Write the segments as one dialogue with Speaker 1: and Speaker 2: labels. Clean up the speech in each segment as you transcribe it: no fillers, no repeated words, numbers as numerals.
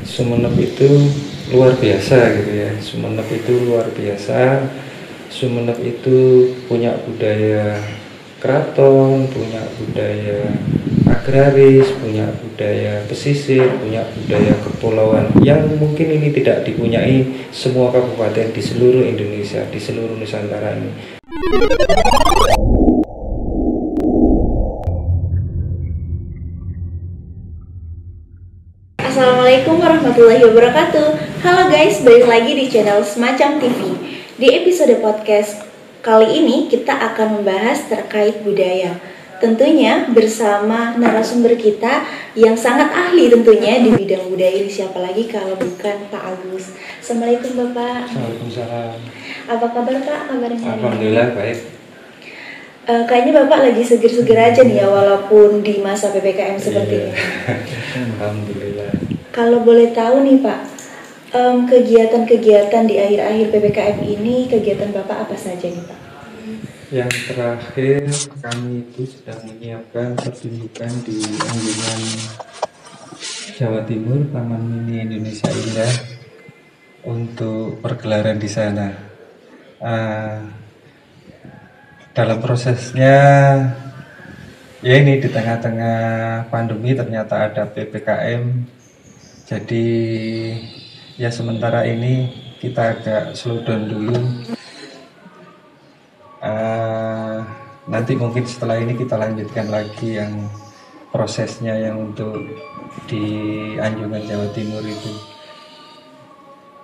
Speaker 1: Sumenep itu luar biasa gitu ya. Sumenep itu luar biasa. Sumenep itu punya budaya keraton, punya budaya agraris, punya budaya pesisir, punya budaya kepulauan yang mungkin ini tidak dipunyai semua kabupaten di seluruh Indonesia, di seluruh Nusantara ini.
Speaker 2: Assalamualaikum warahmatullahi wabarakatuh. Halo guys, balik lagi di channel Semacam TV. Di episode podcast kali ini kita akan membahas terkait budaya. Tentunya bersama narasumber kita yang sangat ahli tentunya di bidang budaya ini, siapa lagi kalau bukan Pak Agus. Assalamualaikum Bapak.
Speaker 1: Waalaikumsalam.
Speaker 2: Apa kabar Pak? Kabarnya?
Speaker 1: Alhamdulillah baik.
Speaker 2: Kayaknya Bapak lagi seger-seger aja nih ya, walaupun di masa PPKM seperti ini.
Speaker 1: Alhamdulillah.
Speaker 2: Kalau boleh tahu nih Pak, kegiatan-kegiatan di akhir-akhir PPKM ini, kegiatan Bapak apa saja nih Pak?
Speaker 1: Yang terakhir kami itu sedang menyiapkan pertunjukan di Anjungan Jawa Timur, Taman Mini Indonesia Indah untuk pergelaran di sana. Dalam prosesnya ya ini di tengah-tengah pandemi ternyata ada PPKM. Jadi ya sementara ini kita agak slow down dulu. Nanti mungkin setelah ini kita lanjutkan lagi yang prosesnya yang untuk di Anjungan Jawa Timur itu.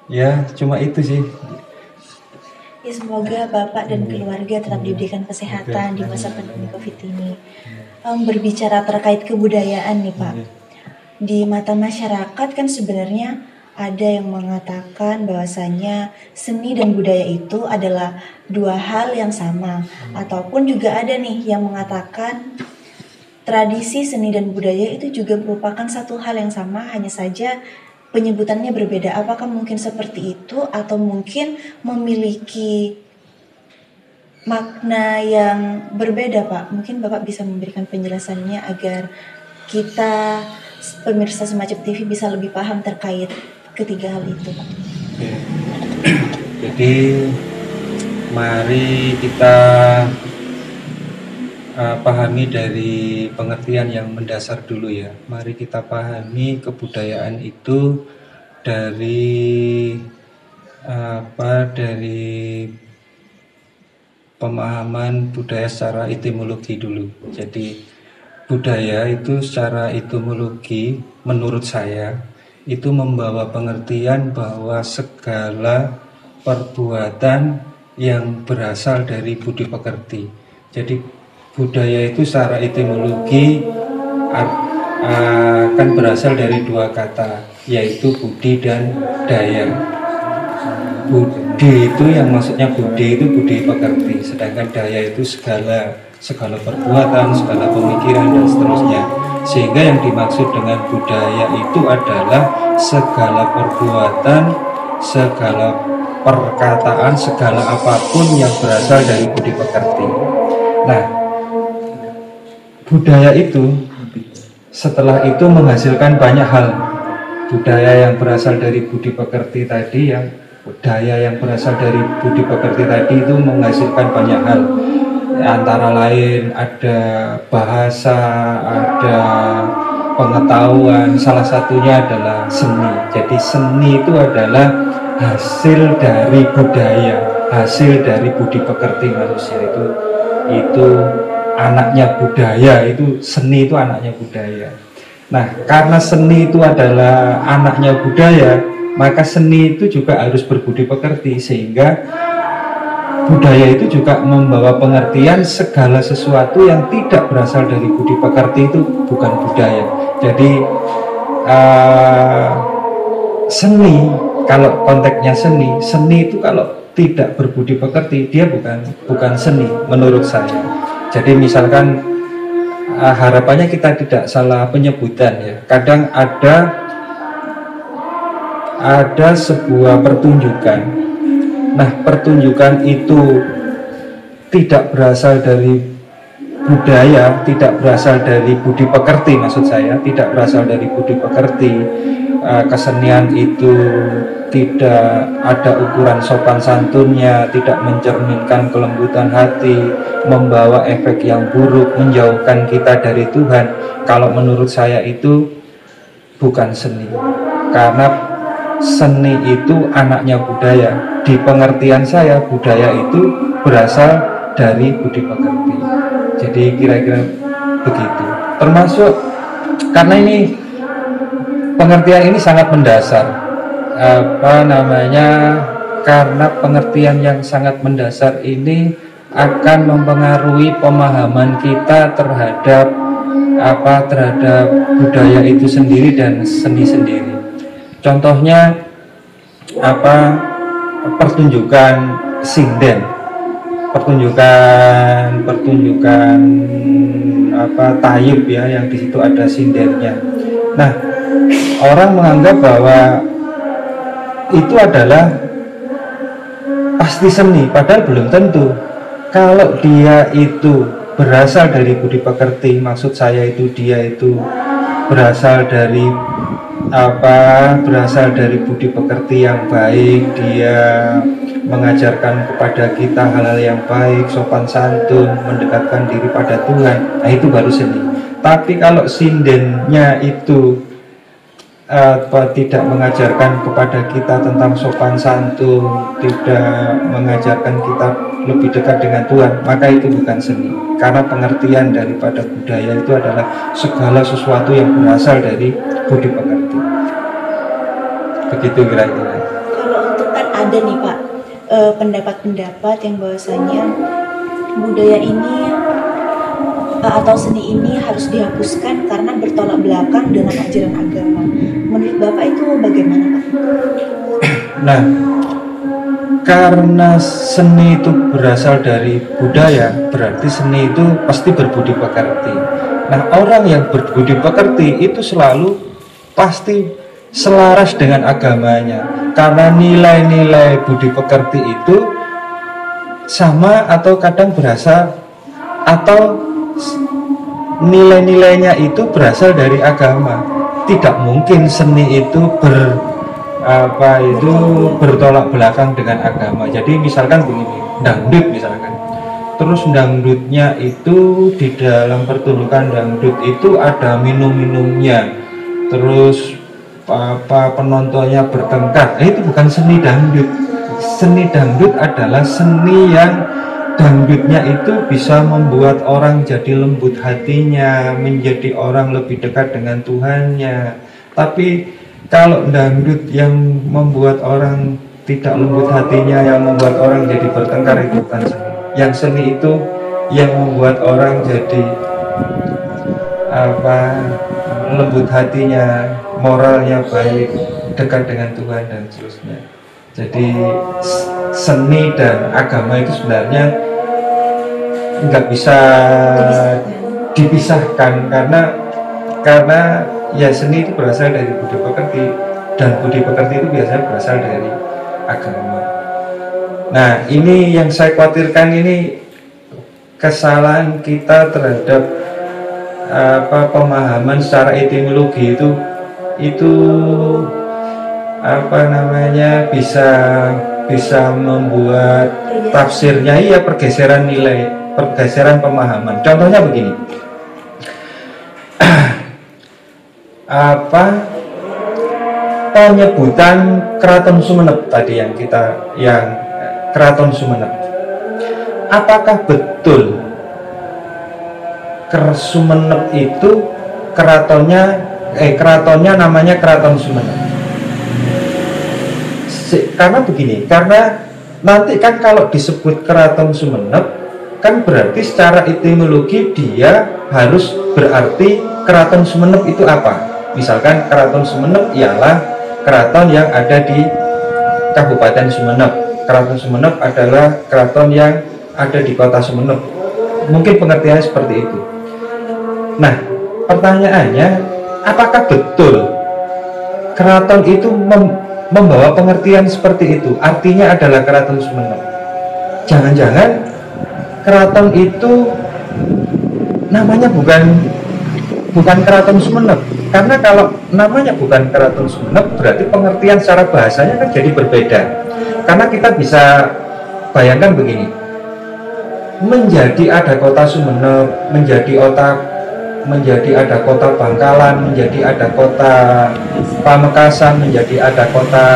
Speaker 1: Ya cuma itu sih.
Speaker 2: Ya, semoga Bapak dan keluarga tetap diberikan kesehatan di masa pandemi COVID ini. Berbicara terkait kebudayaan nih Pak, di mata masyarakat kan sebenarnya ada yang mengatakan bahwasanya seni dan budaya itu adalah dua hal yang sama, ataupun juga ada nih yang mengatakan tradisi seni dan budaya itu juga merupakan satu hal yang sama, hanya saja penyebutannya berbeda. Apakah mungkin seperti itu atau mungkin memiliki makna yang berbeda Pak? Mungkin Bapak bisa memberikan penjelasannya agar kita pemirsa Semacam TV bisa lebih paham terkait ketiga hal itu Pak.
Speaker 1: Oke. Jadi mari kita pahami dari pengertian yang mendasar dulu ya. Mari kita pahami kebudayaan itu dari dari pemahaman budaya secara etimologi dulu. Jadi budaya itu secara etimologi menurut saya itu membawa pengertian bahwa segala perbuatan yang berasal dari budi pekerti. Jadi budaya itu secara etimologi akan berasal dari dua kata, yaitu budi dan daya. Budi itu yang maksudnya budi itu budi pekerti, sedangkan daya itu segala perbuatan, segala pemikiran dan seterusnya. Sehingga yang dimaksud dengan budaya itu adalah segala perbuatan, segala perkataan, segala apapun yang berasal dari budi pekerti. Nah, budaya itu setelah itu menghasilkan banyak hal. Budaya yang berasal dari budi pekerti tadi, yang budaya yang berasal dari budi pekerti tadi itu menghasilkan banyak hal. Antara lain ada bahasa, ada pengetahuan, salah satunya adalah seni. Jadi seni itu adalah hasil dari budaya, hasil dari budi pekerti manusia itu anaknya budaya, itu seni itu anaknya budaya. Nah, karena seni itu adalah anaknya budaya, maka seni itu juga harus berbudi pekerti, sehingga budaya itu juga membawa pengertian segala sesuatu yang tidak berasal dari budi pekerti itu bukan budaya. Jadi seni, kalau konteksnya seni itu kalau tidak berbudi pekerti dia bukan seni menurut saya. Jadi misalkan harapannya kita tidak salah penyebutan ya. Kadang ada sebuah pertunjukan. Nah, pertunjukan itu tidak berasal dari budaya, tidak berasal dari budi pekerti, maksud saya tidak berasal dari budi pekerti, kesenian itu tidak ada ukuran sopan santunnya, tidak mencerminkan kelembutan hati, membawa efek yang buruk, menjauhkan kita dari Tuhan, kalau menurut saya itu bukan seni. Karena seni itu anaknya budaya. Di pengertian saya, budaya itu berasal dari budi pekerti. Jadi kira-kira begitu. Termasuk karena ini pengertian ini sangat mendasar. Karena pengertian yang sangat mendasar ini akan mempengaruhi pemahaman kita terhadap budaya itu sendiri dan seni sendiri. Contohnya pertunjukan sinden, pertunjukan tayub ya, yang di situ ada sindennya. Nah, orang menganggap bahwa itu adalah pasti seni, padahal belum tentu. Kalau dia itu berasal dari budi pekerti, maksud saya itu dia itu berasal dari budi pekerti yang baik, dia mengajarkan kepada kita hal-hal yang baik, sopan santun, mendekatkan diri pada Tuhan, nah itu baru seni. Tapi kalau sindennya itu tidak mengajarkan kepada kita tentang sopan santun, tidak mengajarkan kita lebih dekat dengan Tuhan, maka itu bukan seni. Karena pengertian daripada budaya itu adalah segala sesuatu yang berasal dari budi pekerti. Begitu kira-kira.
Speaker 2: Kalau untuk kan ada nih Pak, pendapat-pendapat yang bahwasanya budaya ini atau seni ini harus dihapuskan karena bertolak belakang dengan ajaran agama. Menurut Bapak itu bagaimana Pak?
Speaker 1: Nah, karena seni itu berasal dari budaya, berarti seni itu pasti berbudi pekerti. Nah, orang yang berbudi pekerti itu selalu pasti selaras dengan agamanya, karena nilai-nilai budi pekerti itu sama atau kadang berasal, atau nilai-nilainya itu berasal dari agama. Tidak mungkin seni itu bertolak belakang dengan agama. Jadi misalkan begini, dangdut misalkan, terus dangdutnya itu di dalam pertunjukan dangdut itu ada minum-minumnya, terus penontonnya bertengkar, itu bukan seni dangdut. Seni dangdut adalah seni yang dangdutnya itu bisa membuat orang jadi lembut hatinya, menjadi orang lebih dekat dengan Tuhannya. Tapi kalau dangdut yang membuat orang tidak lembut hatinya, yang membuat orang jadi bertengkar, itu bukan seni. Yang seni itu yang membuat orang jadi lembut hatinya, moralnya baik, dekat dengan Tuhan dan seterusnya. Jadi seni dan agama itu sebenarnya nggak bisa dipisahkan, karena ya seni itu berasal dari budi pekerti, dan budi pekerti itu biasanya berasal dari agama. Nah, ini yang saya khawatirkan, ini kesalahan kita terhadap pemahaman secara etimologi itu bisa membuat tafsirnya pergeseran nilai, pergeseran pemahaman. Contohnya begini, penyebutan Keraton Sumenep tadi yang Keraton Sumenep, apakah betul Sumenep itu keratonnya namanya Keraton Sumenep? Karena begini, karena nanti kan kalau disebut Keraton Sumenep kan berarti secara etimologi dia harus berarti Keraton Sumenep itu apa? Misalkan Keraton Sumenep ialah keraton yang ada di Kabupaten Sumenep. Keraton Sumenep adalah keraton yang ada di kota Sumenep. Mungkin pengertiannya seperti itu. Nah, pertanyaannya, apakah betul keraton itu membawa pengertian seperti itu? Artinya adalah Keraton Sumenep. Jangan-jangan keraton itu namanya bukan bukan Keraton Sumeneb. Karena kalau namanya bukan Keraton Sumeneb, berarti pengertian secara bahasanya kan jadi berbeda. Karena kita bisa bayangkan begini, menjadi ada kota Sumeneb, menjadi ada kota Bangkalan, menjadi ada kota Pamekasan, menjadi ada kota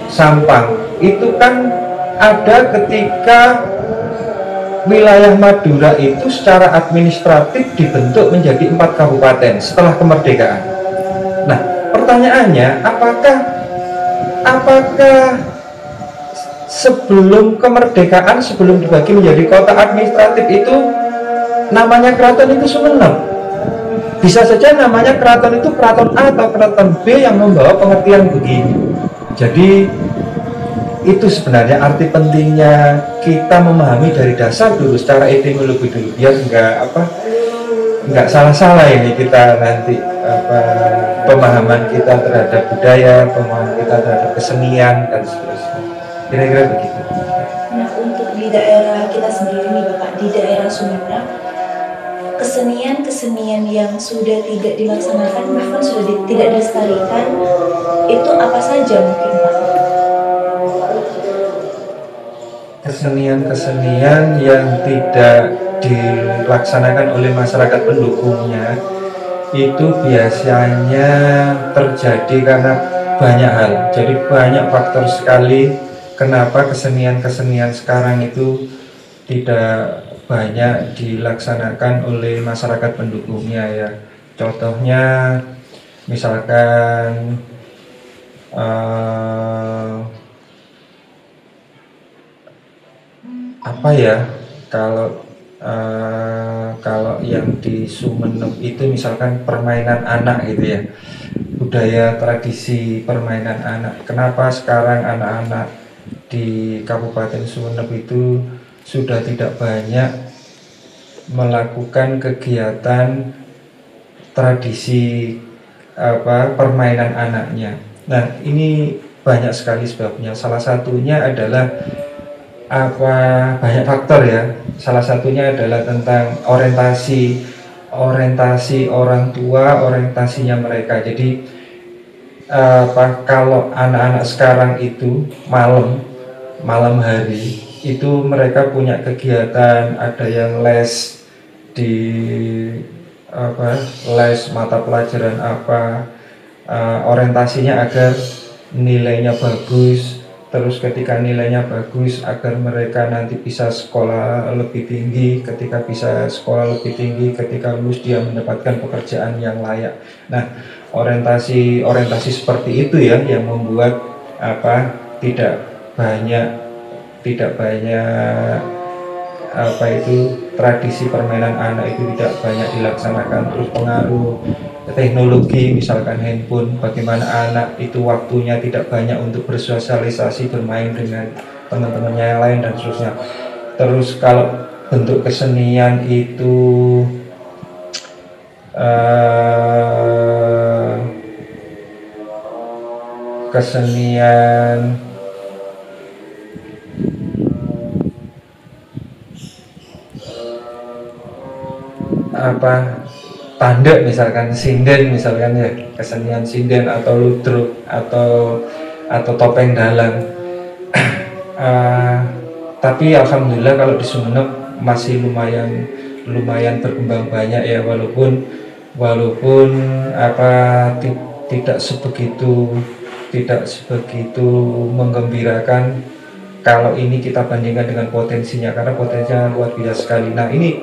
Speaker 1: Sampang. Itu kan ada ketika wilayah Madura itu secara administratif dibentuk menjadi 4 kabupaten setelah kemerdekaan. Nah, pertanyaannya, apakah sebelum kemerdekaan, sebelum dibagi menjadi kota administratif itu namanya keraton itu Sumeneb? Bisa saja namanya keraton itu keraton A atau keraton B yang membawa pengertian begini. Jadi itu sebenarnya arti pentingnya kita memahami dari dasar dulu secara etimologi dulu, biar nggak salah-salah ini kita nanti pemahaman kita terhadap budaya, pemahaman kita terhadap kesenian dan seterusnya. Kira-kira begitu.
Speaker 2: Nah, untuk di daerah kita sendiri nih Bapak, di daerah Sumeneb, kesenian yang sudah tidak dilaksanakan bahkan sudah tidak dilestarikan itu apa saja mungkin Pak?
Speaker 1: Kesenian-kesenian yang tidak dilaksanakan oleh masyarakat pendukungnya itu biasanya terjadi karena banyak hal. Jadi banyak faktor sekali kenapa kesenian-kesenian sekarang itu tidak banyak dilaksanakan oleh masyarakat pendukungnya ya. Contohnya misalkan kalau yang di Sumeneb itu misalkan permainan anak gitu ya, budaya tradisi permainan anak. Kenapa sekarang anak-anak di Kabupaten Sumeneb itu sudah tidak banyak melakukan kegiatan tradisi permainan anaknya? Nah, ini banyak sekali sebabnya. Salah satunya adalah banyak faktor ya. Salah satunya adalah tentang orientasi orang tua, orientasinya mereka. Jadi kalau anak-anak sekarang itu malam hari itu mereka punya kegiatan, ada yang les di les mata pelajaran orientasinya agar nilainya bagus. Terus ketika nilainya bagus agar mereka nanti bisa sekolah lebih tinggi, ketika bisa sekolah lebih tinggi, ketika lulus dia mendapatkan pekerjaan yang layak. Nah, orientasi seperti itu ya yang membuat tidak banyak tradisi permainan anak itu tidak banyak dilaksanakan. Terus pengaruh teknologi, misalkan handphone, bagaimana anak itu waktunya tidak banyak untuk bersosialisasi, bermain dengan teman-temannya yang lain dan seterusnya. Terus kalau bentuk kesenian itu kesenian tanda misalkan sinden misalkan ya, kesenian sinden atau ludruk atau topeng dalang. Tapi alhamdulillah kalau di Sumeneb masih lumayan berkembang banyak ya, walaupun tidak sebegitu menggembirakan kalau ini kita bandingkan dengan potensinya, karena potensinya luar biasa sekali. Nah, ini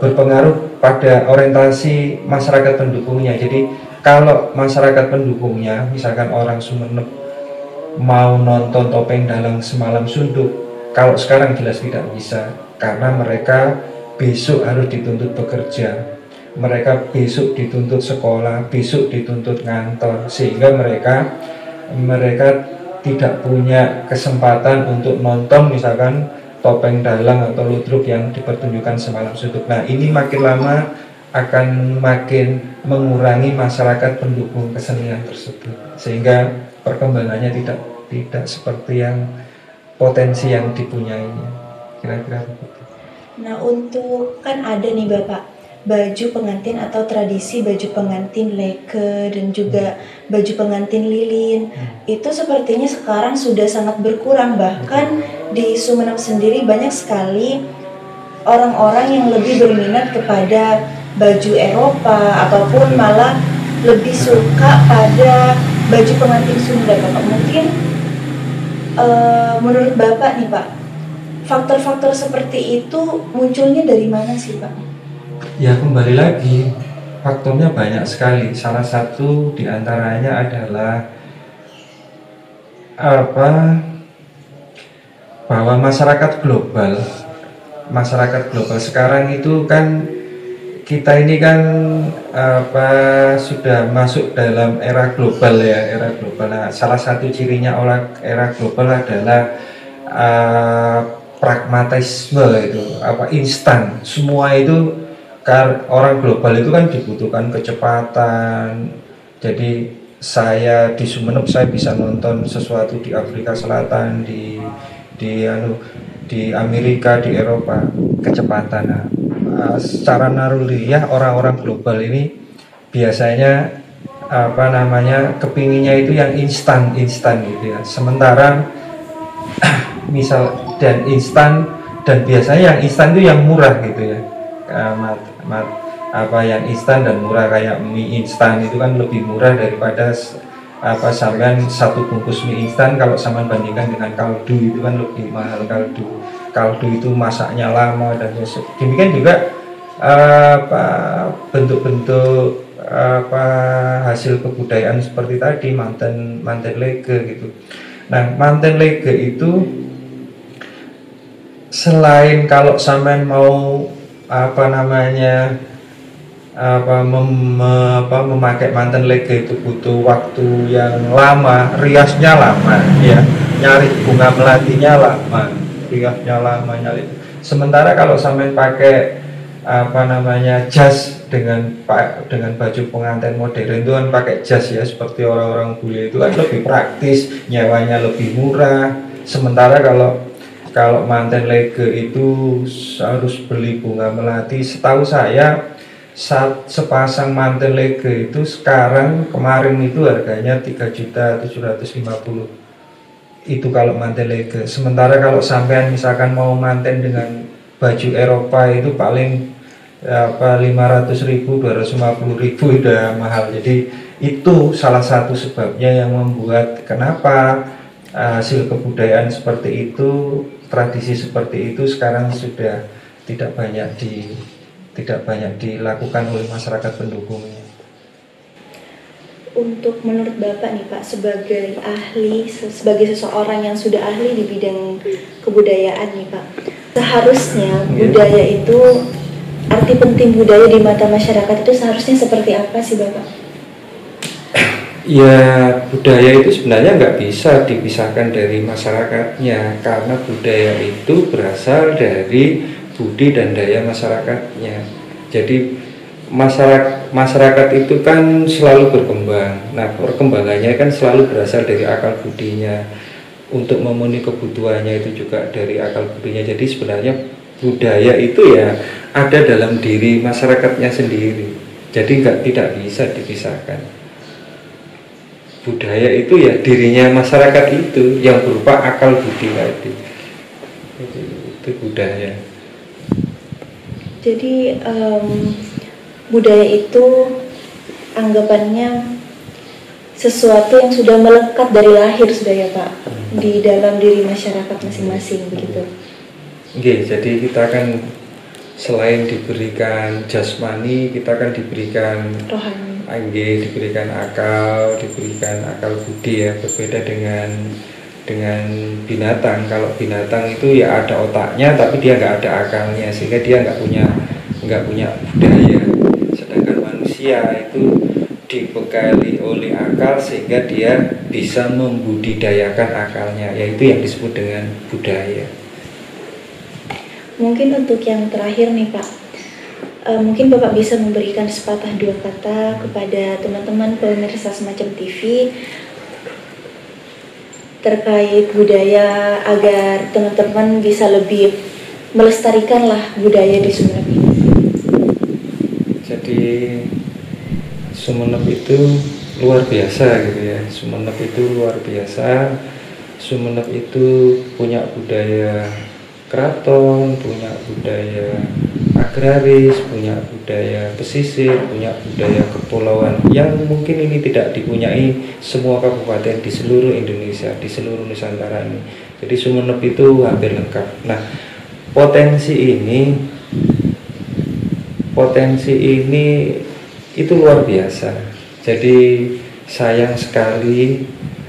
Speaker 1: berpengaruh pada orientasi masyarakat pendukungnya. Jadi kalau masyarakat pendukungnya, misalkan orang Sumeneb mau nonton topeng dalang semalam suntuk, kalau sekarang jelas tidak bisa, karena mereka besok harus dituntut bekerja, mereka besok dituntut sekolah, besok dituntut ngantor, sehingga mereka tidak punya kesempatan untuk nonton misalkan topeng dalang atau ludruk yang dipertunjukkan semalam suntuk. Nah, ini makin lama akan makin mengurangi masyarakat pendukung kesenian tersebut, sehingga perkembangannya tidak seperti yang potensi yang dipunyainya. Kira-kira begitu.
Speaker 2: Nah, untuk kan ada nih Bapak, baju pengantin atau tradisi baju pengantin leke dan juga baju pengantin lilin. Itu sepertinya sekarang sudah sangat berkurang, bahkan di Sumeneb sendiri banyak sekali orang-orang yang lebih berminat kepada baju Eropa ataupun malah lebih suka pada baju pengantin Sunda, Bapak. Mungkin menurut Bapak nih Pak, faktor-faktor seperti itu munculnya dari mana sih Pak?
Speaker 1: Ya kembali lagi, faktornya banyak sekali. Salah satu diantaranya adalah bahwa masyarakat global sekarang itu kan, kita ini kan sudah masuk dalam era global ya, era global. Nah, salah satu cirinya era global adalah pragmatisme, itu instan. Semua itu orang global itu kan dibutuhkan kecepatan. Jadi saya di Sumeneb saya bisa nonton sesuatu di Afrika Selatan, di Amerika, di Eropa, kecepatan. Nah, secara naluri ya, orang-orang global ini biasanya kepinginnya itu yang instan gitu ya. Sementara misal dan biasanya yang instan itu yang murah gitu ya. Yang instan dan murah, kayak mie instan itu kan lebih murah daripada sampean satu bungkus mie instan. Kalau sampean bandingkan dengan kaldu itu kan lebih mahal. Kaldu itu masaknya lama, dan demikian juga bentuk-bentuk hasil kebudayaan seperti tadi manten lege gitu. Nah, manten lege itu selain kalau sampean mau memakai manten lege itu butuh waktu yang lama, riasnya lama ya, nyari bunga melatinya lama, riasnya lama nyari. Sementara kalau sampean pakai jas dengan baju pengantin modern itu kan pakai jas ya, seperti orang-orang bule itu kan lebih praktis, nyewanya lebih murah. Sementara kalau manten lege itu harus beli bunga melati. Setahu saya sepasang manten lege itu kemarin itu harganya 3.750.000. Itu kalau manten lege. Sementara kalau sampean misalkan mau manten dengan baju Eropa itu paling 500.000, 250.000 udah mahal. Jadi itu salah satu sebabnya yang membuat kenapa hasil kebudayaan seperti itu, tradisi seperti itu sekarang sudah tidak banyak dilakukan oleh masyarakat pendukungnya.
Speaker 2: Untuk menurut Bapak nih Pak, sebagai seseorang yang sudah ahli di bidang kebudayaan nih Pak, seharusnya budaya itu, arti penting budaya di mata masyarakat itu seharusnya seperti apa sih Bapak?
Speaker 1: Ya, budaya itu sebenarnya nggak bisa dipisahkan dari masyarakatnya, karena budaya itu berasal dari budi dan daya masyarakatnya. Jadi masyarakat itu kan selalu berkembang. Nah, perkembangannya kan selalu berasal dari akal budinya. Untuk memenuhi kebutuhannya itu juga dari akal budinya. Jadi sebenarnya budaya itu ya ada dalam diri masyarakatnya sendiri. Jadi tidak bisa dipisahkan. Budaya itu ya dirinya masyarakat itu yang berupa akal budi tadi. Itu budaya.
Speaker 2: Jadi budaya itu anggapannya sesuatu yang sudah melekat dari lahir sudah ya Pak, di dalam diri masyarakat masing-masing begitu.
Speaker 1: Oke, jadi kita kan selain diberikan jasmani, kita kan diberikan rohani, diberikan akal budi ya, berbeda dengan binatang. Kalau binatang itu ya ada otaknya tapi dia nggak ada akalnya, sehingga dia nggak punya budaya. Sedangkan manusia itu dibekali oleh akal sehingga dia bisa membudidayakan akalnya, yaitu yang disebut dengan budaya.
Speaker 2: Mungkin untuk yang terakhir nih Pak, mungkin Bapak bisa memberikan sepatah dua kata kepada teman-teman pemirsa Semacam TV terkait budaya, agar teman-teman bisa lebih melestarikanlah budaya di Sumeneb ini?
Speaker 1: Jadi Sumeneb itu luar biasa gitu ya. Sumeneb itu luar biasa. Sumeneb itu punya budaya keraton, punya budaya agraris, punya budaya pesisir, punya budaya kepulauan yang mungkin ini tidak dipunyai semua kabupaten di seluruh Indonesia, di seluruh Nusantara ini. Jadi Sumeneb itu hampir lengkap. Nah, potensi ini itu luar biasa. Jadi sayang sekali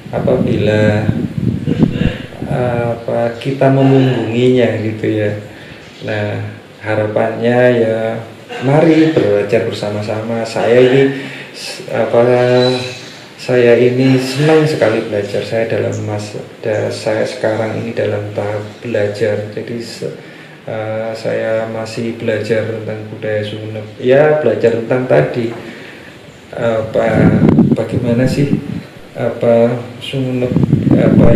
Speaker 1: apabila kita memunggunginya gitu ya. Nah, harapannya ya mari belajar bersama-sama. Saya ini senang sekali belajar. Saya sekarang ini dalam tahap belajar. Jadi saya masih belajar tentang budaya Sumeneb. Ya, belajar tentang tadi bagaimana sih Sumeneb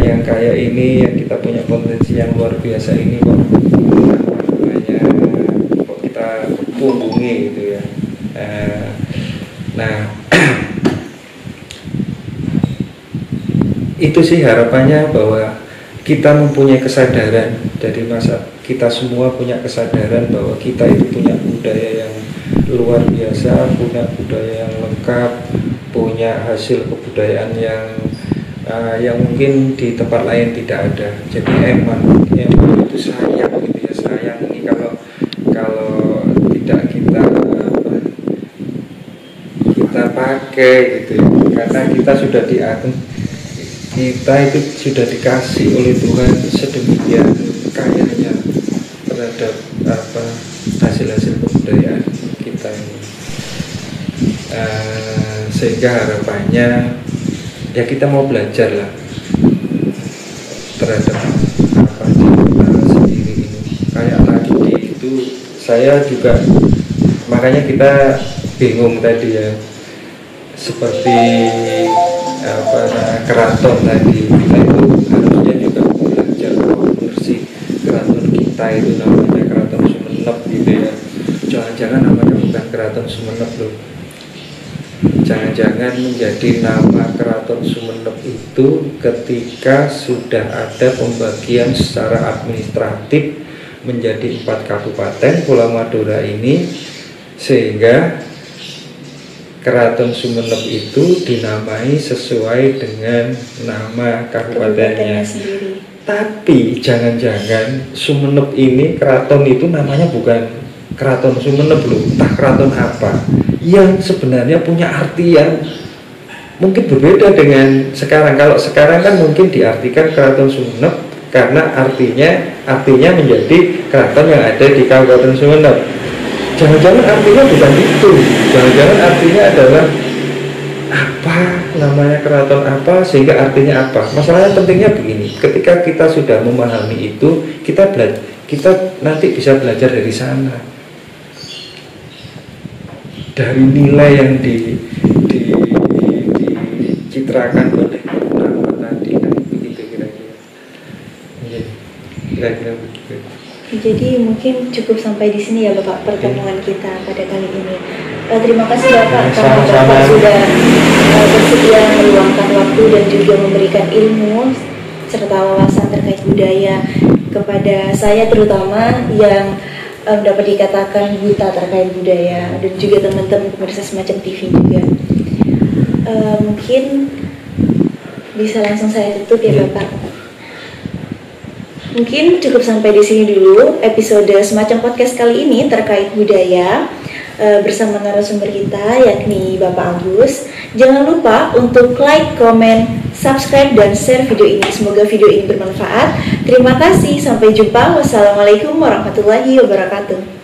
Speaker 1: yang kaya ini, yang kita punya potensi yang luar biasa ini kok kita punggungi gitu ya. Nah itu sih harapannya, bahwa kita mempunyai kesadaran dari kita semua punya kesadaran bahwa kita itu punya budaya yang luar biasa, punya budaya yang lengkap, punya hasil kebudayaan yang mungkin di tempat lain tidak ada. Jadi emang itu sayang gitu ya, sayang ini kalau tidak kita pakai gitu ya, karena kita itu sudah dikasih oleh Tuhan sedemikian kayanya terhadap hasil-hasil kebudayaan kita ini. Sehingga harapannya ya kita mau belajar lah terhadap sendiri ini. Kayak tadi itu saya juga, makanya kita bingung tadi ya, seperti keraton tadi, kita itu harusnya juga belajar bersih keraton kita itu namanya Keraton Sumeneb gitu ya. Jangan-jangan namanya bukan Keraton Sumeneb loh. Jangan-jangan menjadi nama Keraton Sumeneb itu ketika sudah ada pembagian secara administratif menjadi 4 kabupaten Pulau Madura ini, sehingga Keraton Sumeneb itu dinamai sesuai dengan nama kabupatennya
Speaker 2: sendiri.
Speaker 1: Tapi jangan-jangan Sumeneb ini, keraton itu namanya bukan Keraton Sumeneb loh, entah keraton apa, yang sebenarnya punya arti yang mungkin berbeda dengan sekarang. Kalau sekarang kan mungkin diartikan Keraton Sumeneb karena artinya menjadi keraton yang ada di Kabupaten Sumeneb. Jangan-jangan artinya bukan itu. Jangan-jangan artinya adalah apa, namanya keraton apa, sehingga artinya apa. Masalahnya pentingnya begini, ketika kita sudah memahami itu, kita nanti bisa belajar dari sana, dari nilai yang dicitrakan oleh nama tadi, kan begitu kira-kira. Kira-kira begitu.
Speaker 2: Jadi mungkin cukup sampai di sini ya Bapak pertemuan kita pada kali ini. Terima kasih Bapak karena Bapak sudah bersedia meluangkan waktu dan juga memberikan ilmu serta wawasan terkait budaya kepada saya, terutama yang dapat dikatakan buta terkait budaya, dan juga teman-teman pemirsa Semacam TV juga. Mungkin bisa langsung saya tutup ya Bapak. Mungkin cukup sampai di sini dulu episode Semacam Podcast kali ini terkait budaya bersama narasumber kita yakni Bapak Agus. Jangan lupa untuk like, comment, subscribe, dan share video ini. Semoga video ini bermanfaat. Terima kasih, sampai jumpa. Wassalamualaikum warahmatullahi wabarakatuh.